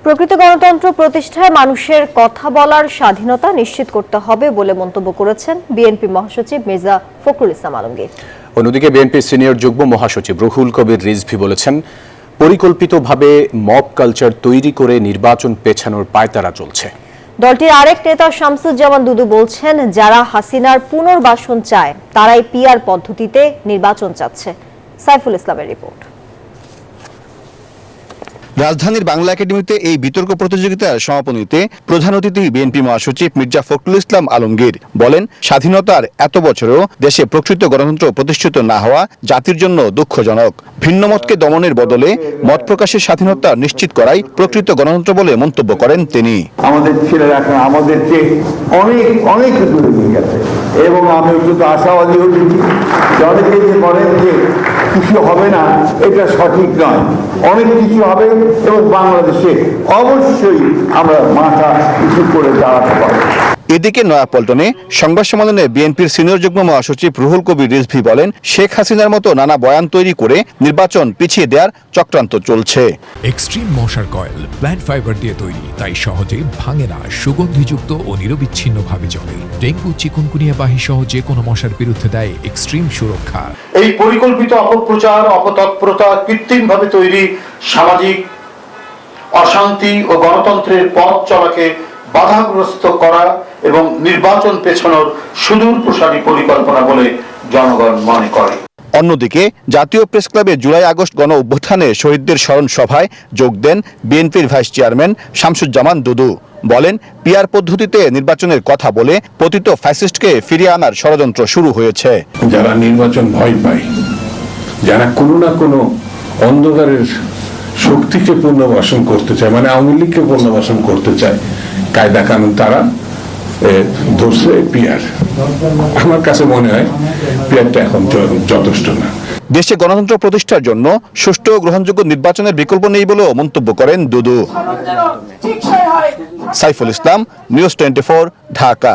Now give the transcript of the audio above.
প্রকৃত গণতন্ত্র প্রতিষ্ঠায় মানুষের কথা বলার স্বাধীনতা নিশ্চিত করতে হবে বলে মন্তব্য করেছেন বিএনপি মহাসচিব মির্জা ফখরুল ইসলাম আলমগীর। অন্যদিকে বিএনপি সিনিয়র যুগ্ম মহাসচিব রুহুল কবির রিজভী বলেছেন, পরিকল্পিতভাবে মব কালচার তৈরি করে নির্বাচন পেছানোর পায়তারা চলছে। দলটির আরেক নেতা শামসুজ্জামান দুদু বলছেন, যারা হাসিনার পুনর্বাসন চায় তারাই পিআর পদ্ধতিতে নির্বাচন চাচ্ছে। সাইফুল ইসলামের রিপোর্ট। রাজধানীর বাংলা একাডেমিতে এই বিতর্ক প্রতিযোগিতার সমাপনীতে প্রধান অতিথি বিএনপি মহাসচিব মির্জা ফখরুল ইসলাম আলমগীর বলেন, স্বাধীনতার এত বছরেও দেশে প্রকৃত গণতন্ত্র প্রতিষ্ঠিত না হওয়া জাতির জন্য দুঃখজনক। ভিন্ন মতকে দমনের বদলে মত প্রকাশের স্বাধীনতা নিশ্চিত করাই প্রকৃত গণতন্ত্র বলে মন্তব্য করেন তিনি। আমাদের ছেলেরা এখন আমাদের চেয়ে অনেক অনেক দূরে নিয়ে গেছে এবং আমি অত্যন্ত আশাবাদী হচ্ছি যে অনেকে যে বলেন যে কিছু হবে না, এটা সঠিক নয়, অনেক কিছু হবে এবং বাংলাদেশে অবশ্যই আমরা মাথা উঁচু করে দাঁড়াতে পারব। এদিকে নয়াপল্টনে সংবাদ সম্মেলনে বিএনপির সিনিয়র যুগ্ম মহাসচিব রুহুল কবির রিজভী বলেন, শেখ হাসিনার মতো নানা বয়ান তৈরি করে নির্বাচন পিছিয়ে দেওয়ার চক্রান্ত চলছে। এক্সট্রিম মশার কয়েল প্ল্যান্ট ফাইবার দিয়ে তৈরি, তাই সহজে ভাঙে না, সুগন্ধিযুক্ত ও নিরবিচ্ছিন্নভাবে জ্বলে। ডেঙ্গু, চিকুনগুনিয়া বাহি সহ যে কোনো মশার বিরুদ্ধে দেয় এক্সট্রিম সুরক্ষা। এই পরিকল্পিত অপপ্রচার, অপতৎপরতা, কৃত্রিমভাবে তৈরি সামাজিক অশান্তি ও গণতন্ত্রের পথ চলাকে বাধাগ্রস্ত করা এবং নির্বাচন পেছানোর সুদূর প্রসারী পরিকল্পনা বলে জনগণ মনে করে। অন্যদিকে জাতীয় প্রেস ক্লাবে জুলাই আগস্ট গণ অভ্যুত্থানে শহীদদের স্মরণ সভায় যোগ দেন বিএনপির ভাইস চেয়ারম্যান শামসুজ্জামান দুদু। বলেন, পিআর পদ্ধতিতে নির্বাচনের কথা বলে পতিত ফ্যাসিস্টকে ফিরিয়ে আনার ষড়যন্ত্র শুরু হয়েছে। যারা নির্বাচন ভয় পায়, যারা কোনো না কোনো অন্ধকারের শক্তিকে পুনর্বাসন করতে চায়, মানে আওয়ামী লীগকে পুনর্বাসন করতে চায়, কায়দা কানুন তারা ধরছে পিআর। আমার কাছে মনে হয় পিআরটা এখন যথেষ্ট না। দেশে গণতন্ত্র প্রতিষ্ঠার জন্য সুষ্ঠু ও গ্রহণযোগ্য নির্বাচনের বিকল্প নেই বলেও মন্তব্য করেন দুদু। সাইফুল ইসলাম, নিউজ 24, ঢাকা।